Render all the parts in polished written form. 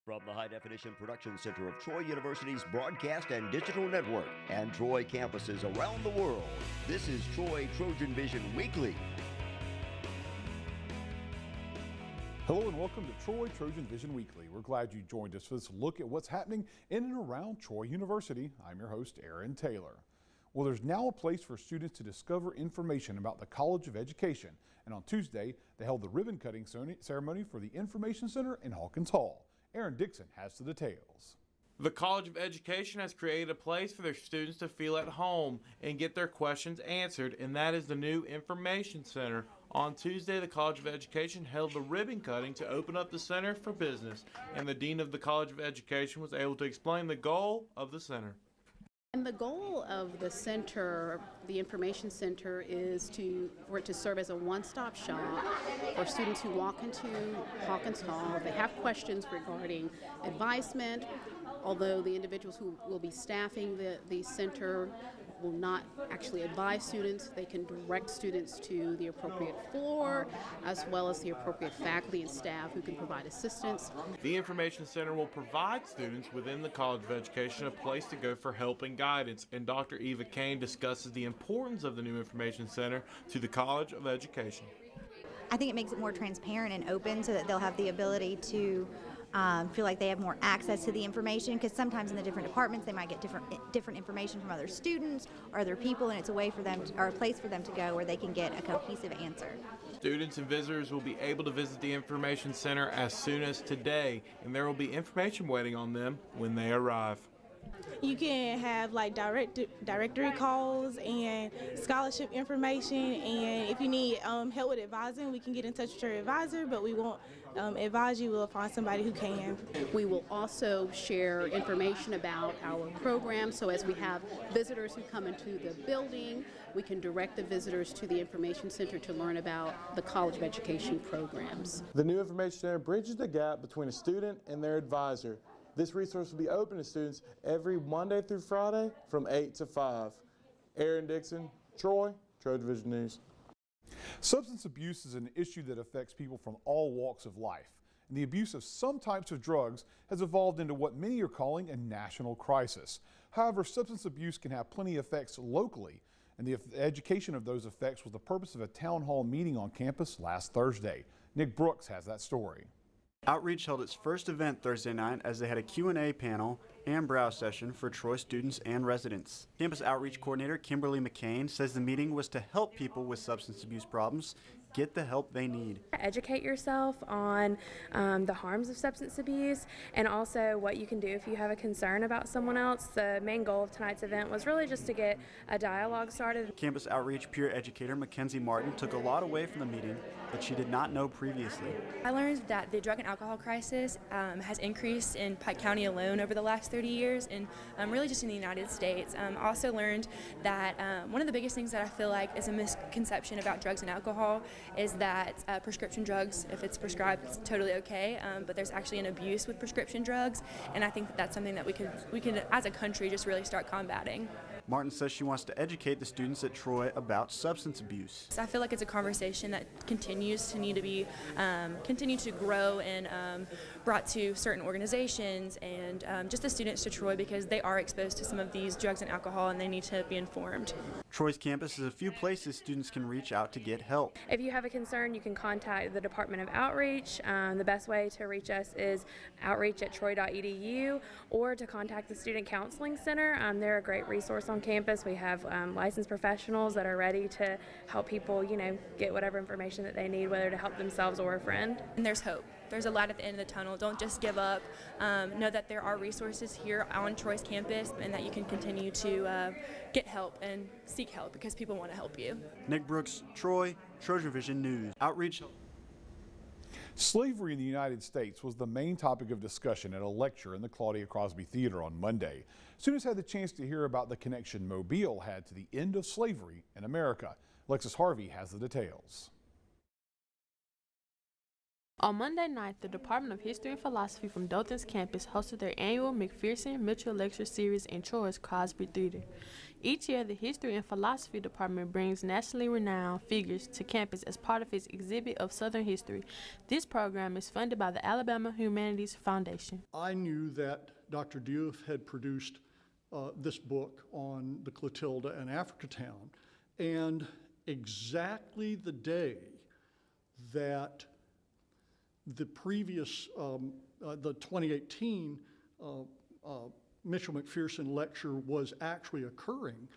From the High Definition Production Center of Troy University's Broadcast and Digital Network and Troy campuses around the world, this is Troy TrojanVision Weekly. Hello and welcome to Troy TrojanVision Weekly. We're glad you joined us for this look at what's happening in and around Troy University. I'm your host, Aaron Taylor. Well, there's now a place for students to discover information about the College of Education. And on Tuesday, they held the ribbon-cutting ceremony for the Information Center in Hawkins Hall. Aaron Dixon has the details. The College of Education has created a place for their students to feel at home and get their questions answered, and that is the new Information Center. On Tuesday, the College of Education held the ribbon cutting to open up the center for business, and the Dean of the College of Education was able to explain the goal of the center. And the goal of the center, the Information Center, is for it to serve as a one-stop shop for students who walk into Hawkins Hall. They have questions regarding advisement, although the individuals who will be staffing the center will not actually advise students. They can direct students to the appropriate floor, as well as the appropriate faculty and staff who can provide assistance. The Information Center will provide students within the College of Education a place to go for help and guidance, and Dr. Eva Kane discusses the importance of the new Information Center to the College of Education. I think it makes it more transparent and open so that they'll have the ability to feel like they have more access to the information, because sometimes in the different departments they might get different information from other students or other people, and it's a way for them or a place for them to go where they can get a cohesive answer. Students and visitors will be able to visit the Information Center as soon as today, and there will be information waiting on them when they arrive. You can have like directory calls and scholarship information, and if you need help with advising, we can get in touch with your advisor, but we won't advise you. We'll find somebody who can. We will also share information about our program, so as we have visitors who come into the building, we can direct the visitors to the Information Center to learn about the College of Education programs. The new Information Center bridges the gap between a student and their advisor. This resource will be open to students every Monday through Friday from 8 to 5. Aaron Dixon, Troy, TrojanVision News. Substance abuse is an issue that affects people from all walks of life, and the abuse of some types of drugs has evolved into what many are calling a national crisis. However, substance abuse can have plenty of effects locally, and the education of those effects was the purpose of a town hall meeting on campus last Thursday. Nick Brooks has that story. Outreach held its first event Thursday night as they had a Q&A panel and browse session for Troy students and residents. Campus Outreach Coordinator Kimberly McCain says the meeting was to help people with substance abuse problems get the help they need. Educate yourself on the harms of substance abuse, and also what you can do if you have a concern about someone else. The main goal of tonight's event was really just to get a dialogue started. Campus Outreach peer educator Mackenzie Martin took a lot away from the meeting that she did not know previously. I learned that the drug and alcohol crisis has increased in Pike County alone over the last 30 years, and really just in the United States. Also learned that one of the biggest things that I feel like is a misconception about drugs and alcohol is that prescription drugs, if it's prescribed, it's totally okay, but there's actually an abuse with prescription drugs, and I think that that's something that we can as a country just really start combating. Martin says she wants to educate the students at Troy about substance abuse. So I feel like it's a conversation that continues to need to be continue to grow and brought to certain organizations and just the students to Troy, because they are exposed to some of these drugs and alcohol and they need to be informed. Troy's campus has a few places students can reach out to get help. If you have a concern, you can contact the Department of Outreach. The best way to reach us is outreach@troy.edu, or to contact the Student Counseling Center. They're a great resource on campus. We have licensed professionals that are ready to help people, get whatever information that they need, whether to help themselves or a friend. And there's hope. There's a light at the end of the tunnel. Don't just give up. Know that there are resources here on Troy's campus, and that you can continue to get help and seek help, because people want to help you. Nick Brooks, Troy, TrojanVision News. Outreach. Slavery in the United States was the main topic of discussion at a lecture in the Claudia Crosby Theater on Monday. Students had the chance to hear about the connection Mobile had to the end of slavery in America. Alexis Harvey has the details. On Monday night, the Department of History and Philosophy from Dothan's campus hosted their annual McPherson Lecture series in Troy's Crosby Theater. Each year, the History and Philosophy Department brings nationally renowned figures to campus as part of its exhibit of Southern history. This program is funded by the Alabama Humanities Foundation. I knew that Dr. Diouf had produced this book on the Clotilda and Africatown, and exactly the day that the previous, the 2018 Mitchell McPherson Lecture was actually occurring,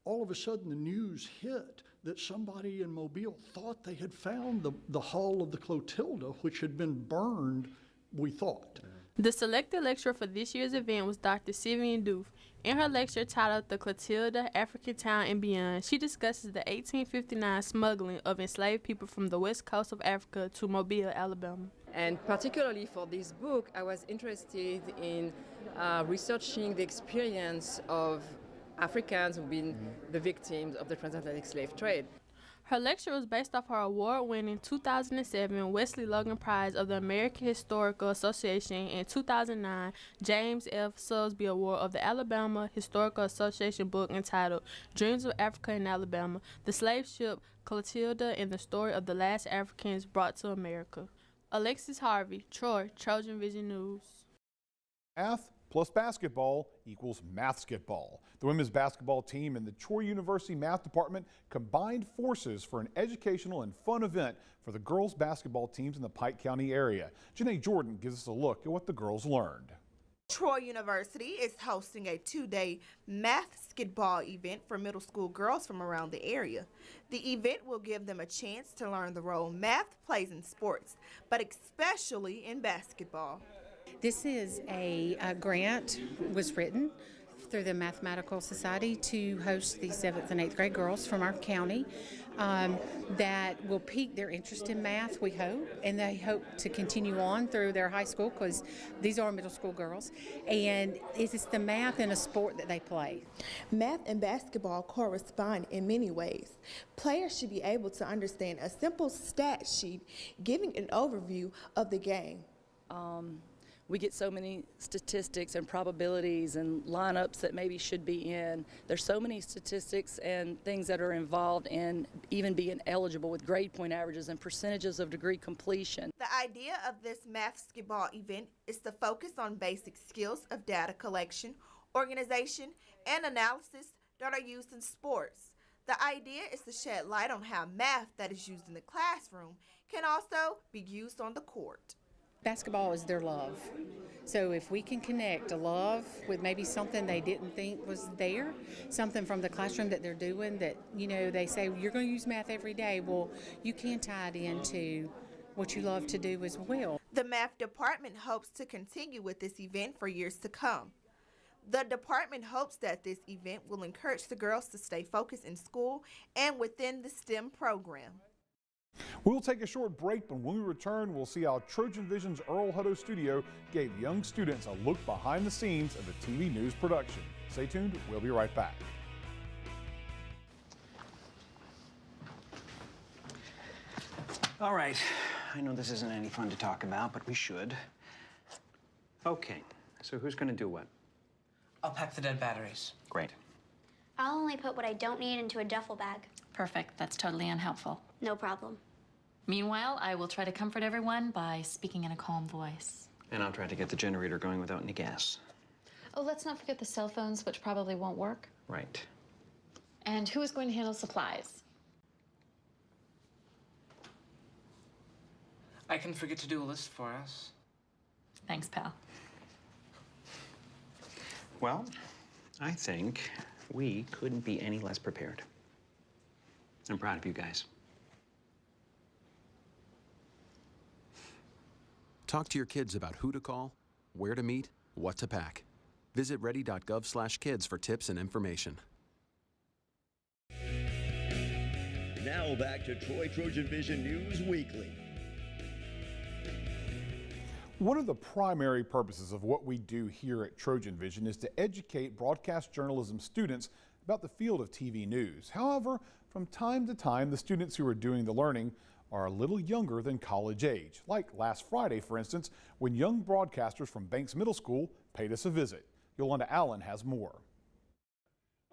all of a sudden the news hit that somebody in Mobile thought they had found the hull of the Clotilda, which had been burned, we thought. The selected lecturer for this year's event was Dr. Sivian Diouf. In her lecture titled The Clotilda, Africatown, and Beyond, she discusses the 1859 smuggling of enslaved people from the west coast of Africa to Mobile, Alabama. And particularly for this book, I was interested in researching the experience of Africans who've been the victims of the transatlantic slave trade. Her lecture was based off her award-winning 2007 Wesley Logan Prize of the American Historical Association and 2009 James F. Salisbury Award of the Alabama Historical Association book entitled Dreams of Africa in Alabama, The Slave Ship Clotilda and the Story of the Last Africans Brought to America. Alexis Harvey, Troy, TrojanVision News. Math plus basketball equals mathsketball. The women's basketball team and the Troy University Math Department combined forces for an educational and fun event for the girls' basketball teams in the Pike County area. Janae Jordan gives us a look at what the girls learned. Troy University is hosting a two-day mathsketball event for middle school girls from around the area. The event will give them a chance to learn the role math plays in sports, but especially in basketball. This is a grant was written through the Mathematical Society to host the 7th and 8th grade girls from our county that will pique their interest in math, we hope, and they hope to continue on through their high school because these are middle school girls, and it's the math and a sport that they play. Math and basketball correspond in many ways. Players should be able to understand a simple stat sheet giving an overview of the game. We get so many statistics and probabilities and lineups that maybe should be in. There's so many statistics and things that are involved in even being eligible with grade point averages and percentages of degree completion. The idea of this mathsketball event is to focus on basic skills of data collection, organization, and analysis that are used in sports. The idea is to shed light on how math that is used in the classroom can also be used on the court. Basketball is their love. So if we can connect a love with maybe something they didn't think was there, something from the classroom that they're doing that, you know, they say, you're going to use math every day. Well, you can tie it into what you love to do as well. The math department hopes to continue with this event for years to come. The department hopes that this event will encourage the girls to stay focused in school and within the STEM program. We'll take a short break, but when we return, we'll see how TrojanVision's Earl Hutto studio gave young students a look behind the scenes of the TV news production. Stay tuned, we'll be right back. All right, I know this isn't any fun to talk about, but we should. Okay, so who's gonna do what? I'll pack the dead batteries. Great. I'll only put what I don't need into a duffel bag. Perfect. That's totally unhelpful. No problem. Meanwhile, I will try to comfort everyone by speaking in a calm voice. And I'll try to get the generator going without any gas. Oh, let's not forget the cell phones, which probably won't work. Right. And who is going to handle supplies? I can forget to do a list for us. Thanks, pal. Well, I think we couldn't be any less prepared. I'm proud of you guys. Talk to your kids about who to call, where to meet, what to pack. Visit ready.gov/kids for tips and information. Now back to Troy Trojan Vision News Weekly. One of the primary purposes of what we do here at Trojan Vision is to educate broadcast journalism students about the field of TV news. However, from time to time, the students who are doing the learning are a little younger than college age, like last Friday, for instance, when young broadcasters from Banks Middle School paid us a visit. Yolanda Allen has more.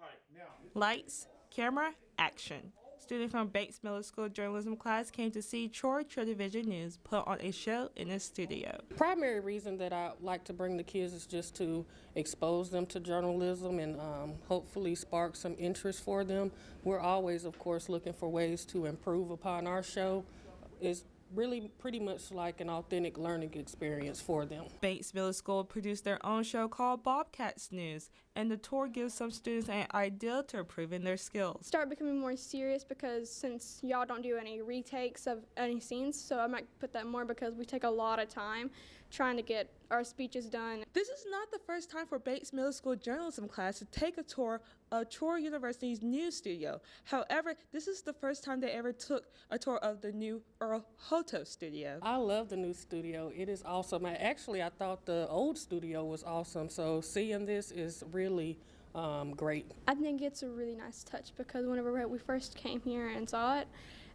All right, now, Lights, camera, action. Students from Bates Middle School journalism class came to see Troy TrojanVision News put on a show in the studio. Primary reason that I like to bring the kids is just to expose them to journalism and hopefully spark some interest for them. We're always, of course, looking for ways to improve upon our show. It's really pretty much like an authentic learning experience for them. Bates Middle School produced their own show called Bobcats News, and the tour gives some students an idea to improving their skills. Start becoming more serious because since y'all don't do any retakes of any scenes, so I might put that more because we take a lot of time trying to get our speeches done. This is not the first time for Bates Middle School journalism class to take a tour of Troy University's news studio. However, this is the first time they ever took a tour of the new Earl Hutto studio. I love the new studio. It is awesome. Actually, I thought the old studio was awesome, so seeing this is really great. I think it's a really nice touch because whenever we first came here and saw it,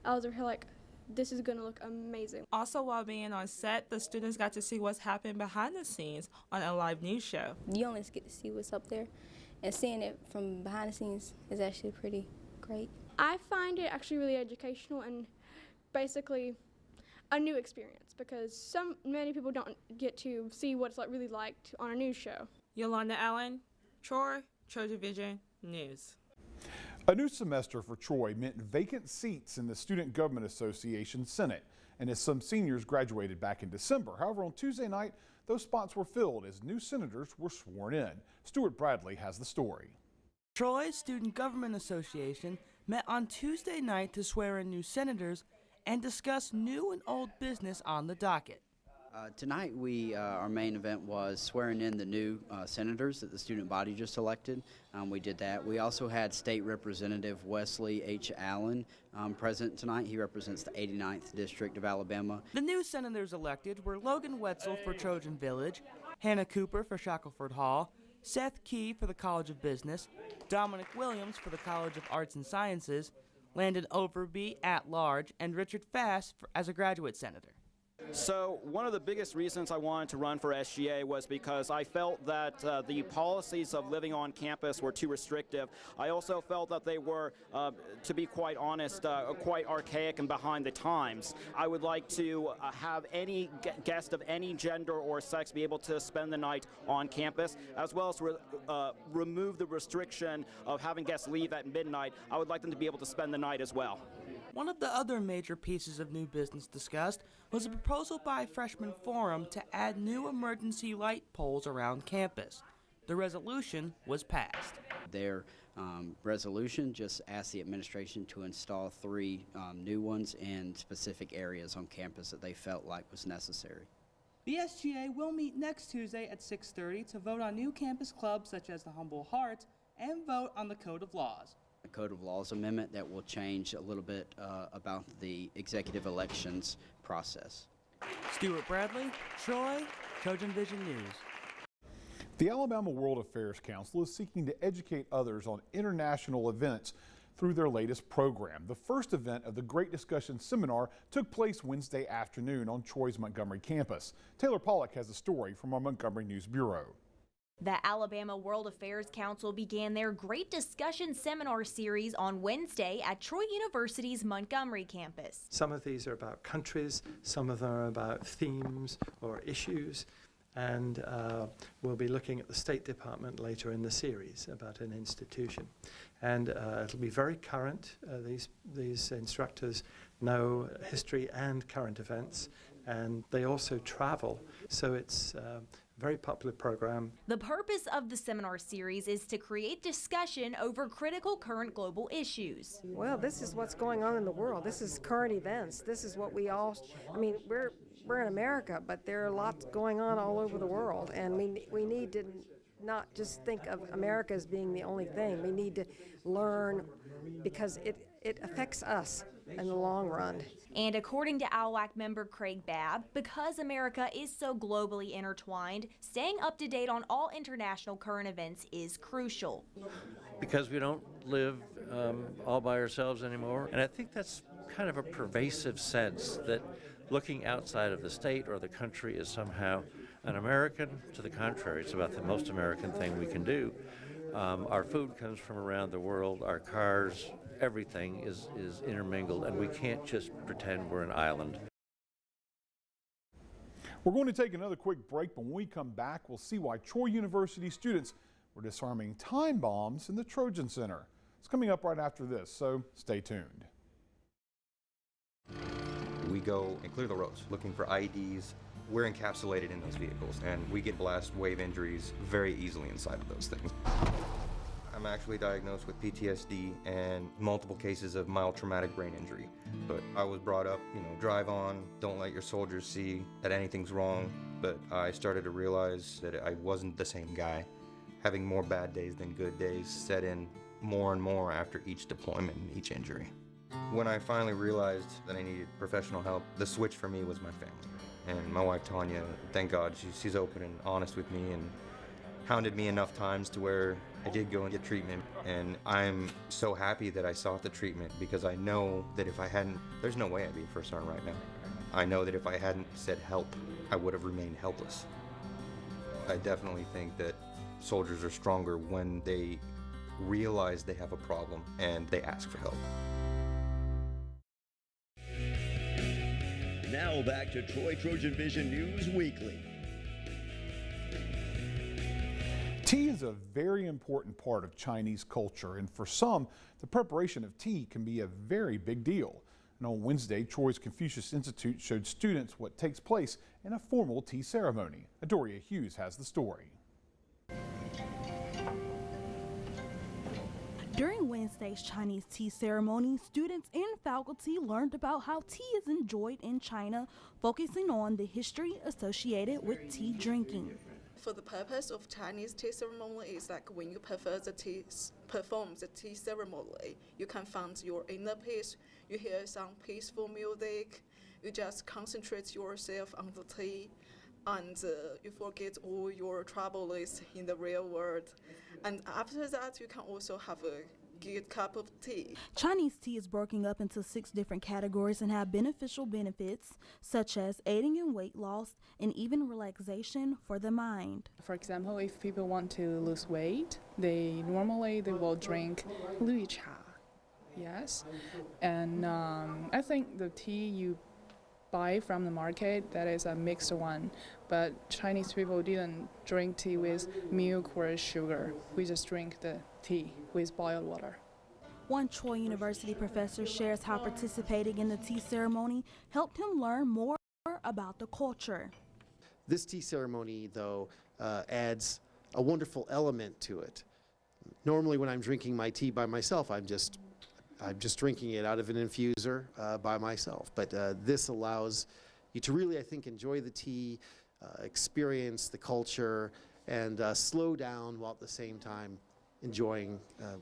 I was really like, this is going to look amazing. Also, while being on set, the students got to see what's happening behind the scenes on a live news show. You only get to see what's up there, and seeing it from behind the scenes is actually pretty great. I find it actually really educational and basically a new experience because many people don't get to see what it's really like on a news show. Yolanda Allen, Troy TrojanVision News. A new semester for Troy meant vacant seats in the Student Government Association Senate, and as some seniors graduated back in December. However, on Tuesday night, those spots were filled as new senators were sworn in. Stuart Bradley has the story. Troy Student Government Association met on Tuesday night to swear in new senators and discuss new and old business on the docket. Tonight, our main event was swearing in the new senators that the student body just elected. We did that. We also had State Representative Wesley H. Allen present tonight. He represents the 89th District of Alabama. The new senators elected were Logan Wetzel for Trojan Village, Hannah Cooper for Shackelford Hall, Seth Key for the College of Business, Dominic Williams for the College of Arts and Sciences, Landon Overby at large, and Richard Fass as a graduate senator. So one of the biggest reasons I wanted to run for SGA was because I felt that the policies of living on campus were too restrictive. I also felt that they were, to be quite honest, quite archaic and behind the times. I would like to have any guest of any gender or sex be able to spend the night on campus, as well as remove the restriction of having guests leave at midnight. I would like them to be able to spend the night as well. One of the other major pieces of new business discussed was a proposal by Freshman Forum to add new emergency light poles around campus. The resolution was passed. Their resolution just asked the administration to install 3 new ones in specific areas on campus that they felt like was necessary. The SGA will meet next Tuesday at 6:30 to vote on new campus clubs such as the Humble Heart and vote on the Code of Laws. A Code of Laws amendment that will change a little bit about the executive elections process. Stuart Bradley, Troy, TrojanVision News. The Alabama World Affairs Council is seeking to educate others on international events through their latest program. The first event of the Great Discussion Seminar took place Wednesday afternoon on Troy's Montgomery campus. Taylor Pollock has a story from our Montgomery News Bureau. The Alabama World Affairs Council began their Great Discussion Seminar series on Wednesday at Troy University's Montgomery campus. Some of these are about countries, some of them are about themes or issues, and we'll be looking at the State Department later in the series about an institution. And it'll be very current. These instructors know history and current events, and they also travel, so it's very popular program. The purpose of the seminar series is to create discussion over critical current global issues. Well, this is what's going on in the world. This is current events. This is what we all, I mean, we're in America, but there are lots going on all over the world, and we need to not just think of America as being the only thing. We need to learn because it affects us in the long run. And according to ALWAC member Craig Babb, because America is so globally intertwined, staying up to date on all international current events is crucial. Because we don't live all by ourselves anymore. And I think that's kind of a pervasive sense that looking outside of the state or the country is somehow un-American. To the contrary, it's about the most American thing we can do. Our food comes from around the world, our cars, everything is intermingled, and we can't just pretend we're an island. We're going to take another quick break, but when we come back, we'll see why Troy University students were disarming time bombs in the Trojan Center. It's coming up right after this, so stay tuned. We go and clear the roads looking for IEDs. We're encapsulated in those vehicles, and we get blast wave injuries very easily inside of those things. I'm actually diagnosed with PTSD and multiple cases of mild traumatic brain injury. But I was brought up, drive on, don't let your soldiers see that anything's wrong. But I started to realize that I wasn't the same guy. Having more bad days than good days set in more and more after each deployment and each injury. When I finally realized that I needed professional help, the switch for me was my family. And my wife, Tanya, thank God, she's open and honest with me and hounded me enough times to where I did go and get treatment. And I'm so happy that I sought the treatment because I know that if I hadn't, there's no way I'd be a first sergeant right now. I know that if I hadn't said help, I would have remained helpless. I definitely think that soldiers are stronger when they realize they have a problem and they ask for help. Now back to Troy Trojan Vision News Weekly. Tea is a very important part of Chinese culture, and for some, the preparation of tea can be a very big deal. And on Wednesday, Troy's Confucius Institute showed students what takes place in a formal tea ceremony. Adoria Hughes has the story. During Wednesday's Chinese tea ceremony, students and faculty learned about how tea is enjoyed in China, focusing on the history associated with tea drinking. For the purpose of Chinese tea ceremony is like when you perform the tea ceremony, you can find your inner peace, you hear some peaceful music, you just concentrate yourself on the tea, and you forget all your troubles in the real world. And after that, you can also have a good cup of tea. Chinese tea is broken up into 6 different categories and have beneficial benefits such as aiding in weight loss and even relaxation for the mind. For example, if people want to lose weight, they will drink Lui Cha. Yes, and I think the tea you buy from the market, that is a mixed one, but Chinese people didn't drink tea with milk or sugar. We just drink the tea with boiled water. One Troy University professor shares how participating in the tea ceremony helped him learn more about the culture. This tea ceremony, though, adds a wonderful element to it. Normally when I'm drinking my tea by myself, I'm just drinking it out of an infuser by myself. But this allows you to really, I think, enjoy the tea, experience the culture, and slow down while at the same time enjoying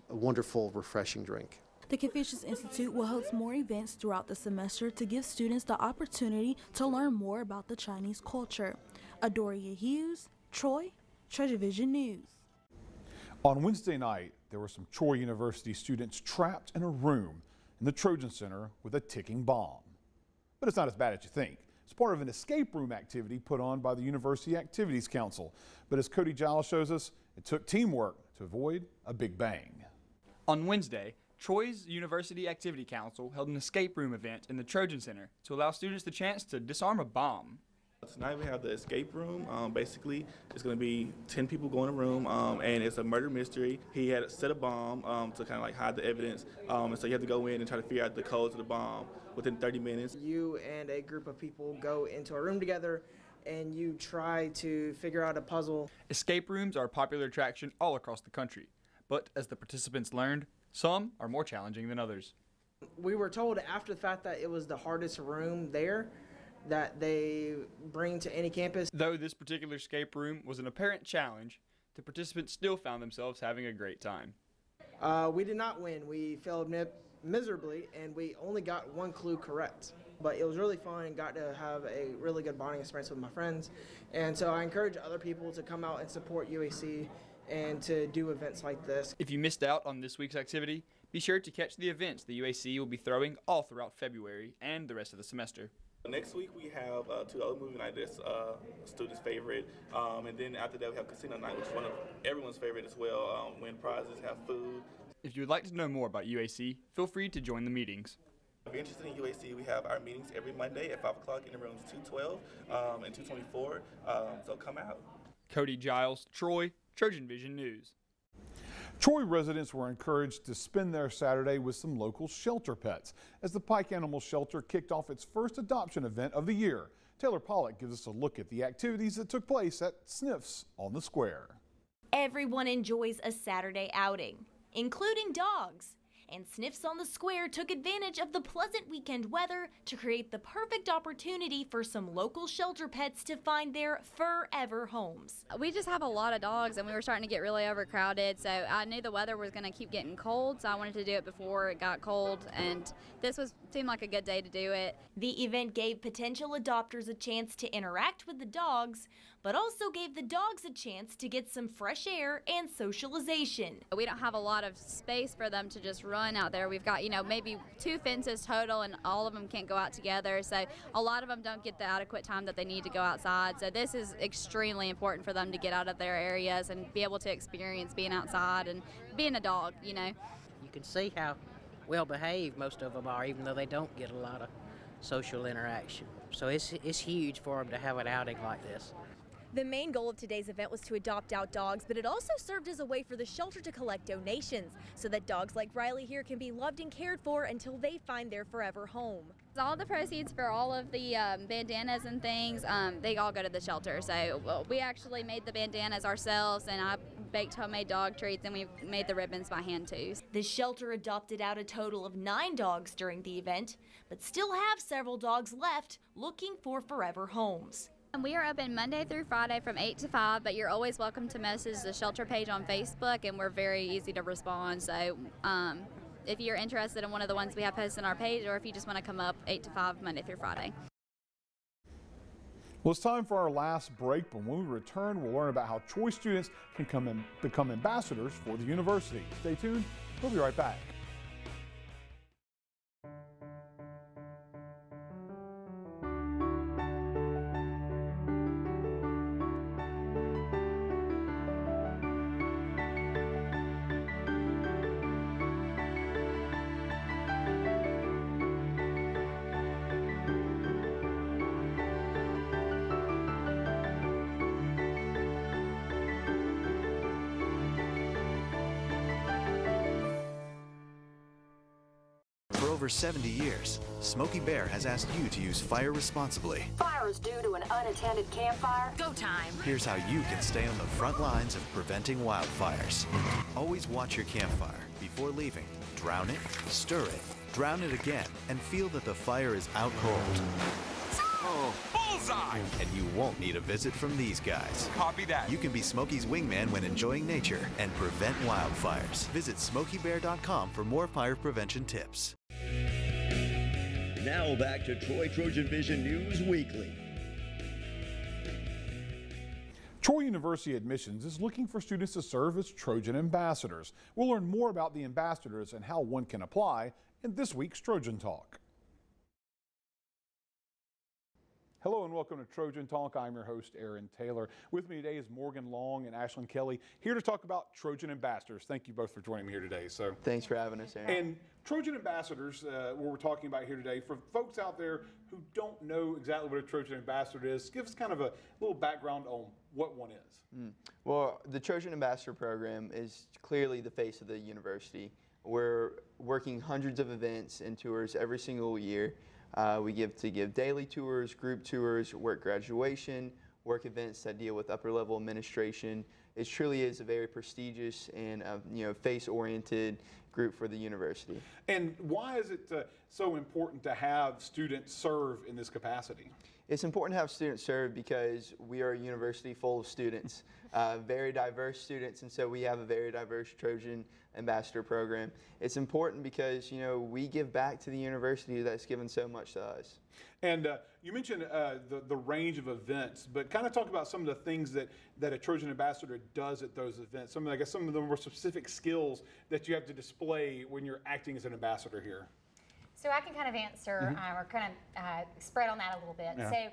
a wonderful, refreshing drink. The Confucius Institute will host more events throughout the semester to give students the opportunity to learn more about the Chinese culture. Adoria Hughes, Troy, TrojanVision News. On Wednesday night, there were some Troy University students trapped in a room in the Trojan Center with a ticking bomb. But it's not as bad as you think. It's part of an escape room activity put on by the University Activities Council. But as Cody Giles shows us, it took teamwork to avoid a big bang. On Wednesday, Troy's University Activity Council held an escape room event in the Trojan Center to allow students the chance to disarm a bomb. Tonight we have the escape room. Basically, it's going to be 10 people go in a room, and it's a murder mystery. He had set a bomb to kind of like hide the evidence, and so you have to go in and try to figure out the code to the bomb within 30 minutes. You and a group of people go into a room together, and you try to figure out a puzzle. Escape rooms are a popular attraction all across the country, but as the participants learned, some are more challenging than others. We were told after the fact that it was the hardest room there that they bring to any campus. Though this particular escape room was an apparent challenge, the participants still found themselves having a great time. We did not win. We failed miserably, and we only got one clue correct. But it was really fun and got to have a really good bonding experience with my friends. And so I encourage other people to come out and support UAC and to do events like this. If you missed out on this week's activity, be sure to catch the events the UAC will be throwing all throughout February and the rest of the semester. Next week we have 2 other movie night that's students' favorite, and then after that we have casino night, which is one of everyone's favorite as well. Win prizes, have food. If you would like to know more about UAC, feel free to join the meetings. If you're interested in UAC, we have our meetings every Monday at 5 o'clock in the rooms 212 and 224, so come out. Cody Giles, Troy, TrojanVision News. Troy residents were encouraged to spend their Saturday with some local shelter pets as the Pike Animal Shelter kicked off its first adoption event of the year. Taylor Pollock gives us a look at the activities that took place at Sniffs on the Square. Everyone enjoys a Saturday outing, including dogs. And Sniffs on the Square took advantage of the pleasant weekend weather to create the perfect opportunity for some local shelter pets to find their forever homes. We just have a lot of dogs and we were starting to get really overcrowded, so I knew the weather was going to keep getting cold, so I wanted to do it before it got cold, and this seemed like a good day to do it. The event gave potential adopters a chance to interact with the dogs, but also gave the dogs a chance to get some fresh air and socialization. We don't have a lot of space for them to just run out there. We've got, maybe 2 fences total, and all of them can't go out together, so a lot of them don't get the adequate time that they need to go outside. So this is extremely important for them to get out of their areas and be able to experience being outside and being a dog, You can see how well behaved most of them are, even though they don't get a lot of social interaction. So it's huge for them to have an outing like this. The main goal of today's event was to adopt out dogs, but it also served as a way for the shelter to collect donations so that dogs like Riley here can be loved and cared for until they find their forever home. All the proceeds for all of the bandanas and things, they all go to the shelter. So we actually made the bandanas ourselves, and I baked homemade dog treats, and we made the ribbons by hand too. The shelter adopted out a total of 9 dogs during the event, but still have several dogs left looking for forever homes. We are open Monday through Friday from 8 to 5, but you're always welcome to message the shelter page on Facebook, and we're very easy to respond. So if you're interested in one of the ones we have posted on our page, or if you just want to come up 8 to 5 Monday through Friday. Well, it's time for our last break, but when we return, we'll learn about how Troy students can become ambassadors for the university. Stay tuned. We'll be right back. For over 70 years, Smokey Bear has asked you to use fire responsibly. Fire is due to an unattended campfire. Go time. Here's how you can stay on the front lines of preventing wildfires. Always watch your campfire. Before leaving, drown it, stir it, drown it again, and feel that the fire is out cold. Oh, bullseye! And you won't need a visit from these guys. Copy that. You can be Smokey's wingman when enjoying nature and prevent wildfires. Visit SmokeyBear.com for more fire prevention tips. Now back to Troy Trojan Vision News Weekly. Troy University Admissions is looking for students to serve as Trojan ambassadors. We'll learn more about the ambassadors and how one can apply in this week's Trojan Talk. Hello and welcome to Trojan Talk. I'm your host, Aaron Taylor. With me today is Morgan Long and Ashlyn Kelly, here to talk about Trojan ambassadors. Thank you both for joining me here today. Thanks for having us, Aaron. And Trojan ambassadors, what we're talking about here today, for folks out there who don't know exactly what a Trojan ambassador is, give us kind of a little background on what one is. Well, the Trojan Ambassador Program is clearly the face of the university. We're working hundreds of events and tours every single year. We give daily tours, group tours, work graduation, work events that deal with upper level administration. It truly is a very prestigious and face-oriented group for the university. And why is it so important to have students serve in this capacity? It's important to have students serve because we are a university full of students, very diverse students, and so we have a very diverse Trojan Ambassador Program. It's important because, we give back to the university that's given so much to us. And you mentioned the range of events, but kind of talk about some of the things that a Trojan Ambassador does at those events. Some of the more specific skills that you have to display when you're acting as an ambassador here. So I can kind of answer or kind of spread on that a little bit. Yeah. So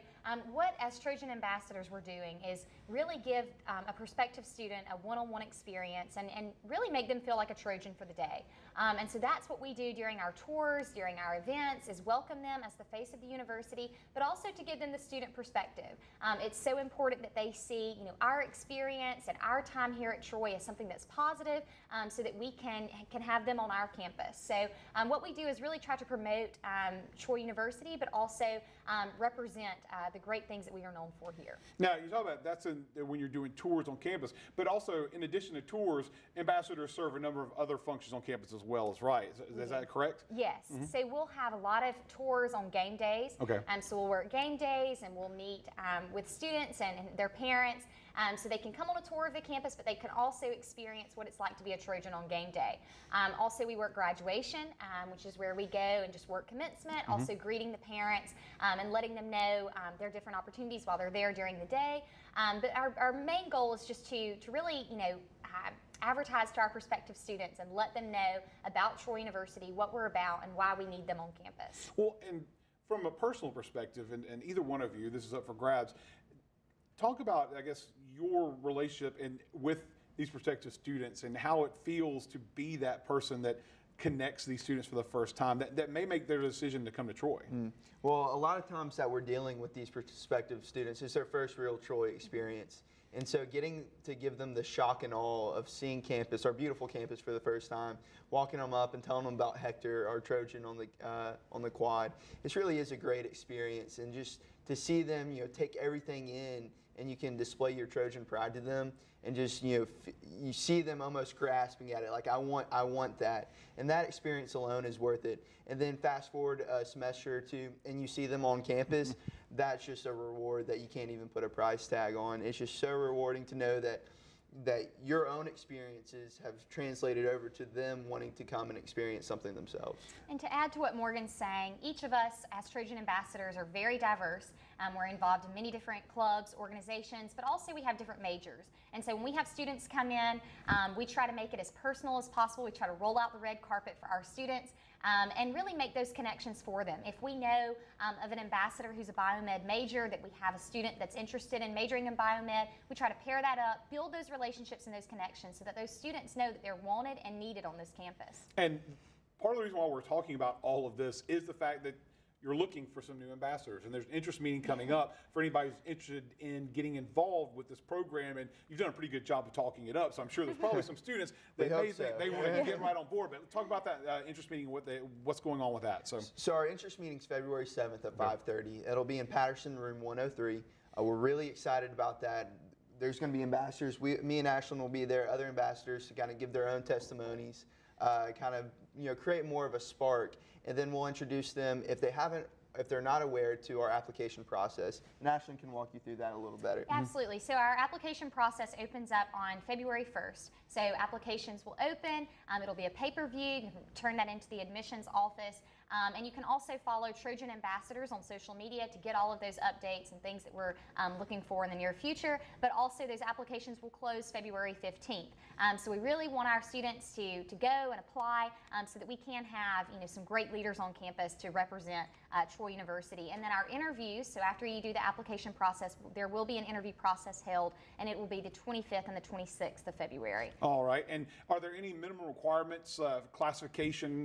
what as Trojan ambassadors we're doing is really give a prospective student a one-on-one experience and really make them feel like a Trojan for the day. And so that's what we do during our tours, during our events, is welcome them as the face of the university, but also to give them the student perspective. It's so important that they see, our experience and our time here at Troy as something that's positive, so that we can have them on our campus. So what we do is really try to promote Troy University, but also represent the great things that we are known for here. Now, you talk about that's when you're doing tours on campus, but also in addition to tours, ambassadors serve a number of other functions on campus as well, right? Is that correct? Yes. So we'll have a lot of tours on game days. Okay. So we'll work game days and we'll meet with students and their parents. So they can come on a tour of the campus, but they can also experience what it's like to be a Trojan on game day. Also, we work graduation, which is where we go and just work commencement, also greeting the parents and letting them know their different opportunities while they're there during the day. But our main goal is just to really, advertise to our prospective students and let them know about Troy University, what we're about, and why we need them on campus. Well, and from a personal perspective, and either one of you, this is up for grabs, talk about, I guess, your relationship with these prospective students and how it feels to be that person that connects these students for the first time that may make their decision to come to Troy. Well, a lot of times that we're dealing with these prospective students, it's their first real Troy experience. And so getting to give them the shock and awe of seeing campus, our beautiful campus, for the first time, walking them up and telling them about Hector, our Trojan on the quad, it really is a great experience. And just to see them, take everything in, and you can display your Trojan pride to them, and just you see them almost grasping at it, like I want that, and that experience alone is worth it. And then fast forward a semester or two, and you see them on campus. That's just a reward that you can't even put a price tag on. It's just so rewarding to know that your own experiences have translated over to them wanting to come and experience something themselves. And to add to what Morgan's saying, each of us as Trojan ambassadors are very diverse. We're involved in many different clubs, organizations, but also we have different majors. And so when we have students come in, we try to make it as personal as possible. We try to roll out the red carpet for our students and really make those connections for them. If we know of an ambassador who's a biomed major, that we have a student that's interested in majoring in biomed, we try to pair that up, build those relationships and those connections so that those students know that they're wanted and needed on this campus. And part of the reason why we're talking about all of this is the fact that you're looking for some new ambassadors, and there's an interest meeting coming up for anybody who's interested in getting involved with this program, and you've done a pretty good job of talking it up, so I'm sure there's probably some students that may think they want to get right on board. But talk about that interest meeting and what's going on with that. So our interest meeting's February 7th at 5:30. It'll be in Patterson, room 103. We're really excited about that. There's going to be ambassadors. Me and Ashlyn will be there, other ambassadors to kind of give their own testimonies, kind of create more of a spark, and then we'll introduce them if they're not aware to our application process. And Ashlyn can walk you through that a little better. Absolutely. So our application process opens up on February 1st. So applications will open. It'll be a pay-per-view. You can turn that into the admissions office. And you can also follow Trojan Ambassadors on social media to get all of those updates and things that we're looking for in the near future. But also those applications will close February 15th. So we really want our students to go and apply so that we can have some great leaders on campus to represent Troy University. And then our interviews, so after you do the application process, there will be an interview process held, and it will be the 25th and the 26th of February. All right. And are there any minimum requirements, classification,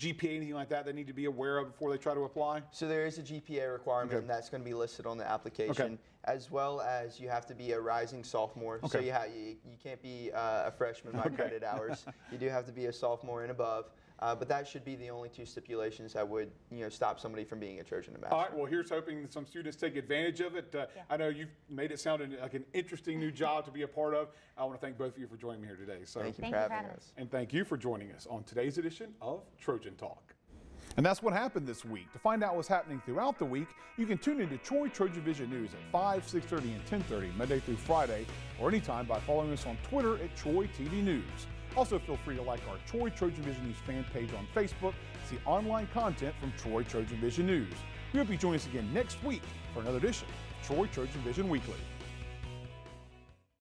GPA, anything like that they need to be aware of before they try to apply? So there is a GPA requirement, and that's going to be listed on the application, as well as you have to be a rising sophomore. So you can't be a freshman by credit hours. You do have to be a sophomore and above. But that should be the only two stipulations that would stop somebody from being a Trojan ambassador. All right, well, here's hoping that some students take advantage of it. I know you've made it sound like an interesting new job to be a part of. I want to thank both of you for joining me here today. So thank you for having us. And thank you for joining us on today's edition of Trojan Talk. And that's what happened this week. To find out what's happening throughout the week, you can tune into Troy TrojanVision News at 5, 6:30, and 10:30, Monday through Friday, or anytime by following us on Twitter at Troy TV News. Also, feel free to like our Troy TrojanVision News fan page on Facebook to see online content from Troy TrojanVision News. We hope you join us again next week for another edition of Troy TrojanVision Weekly.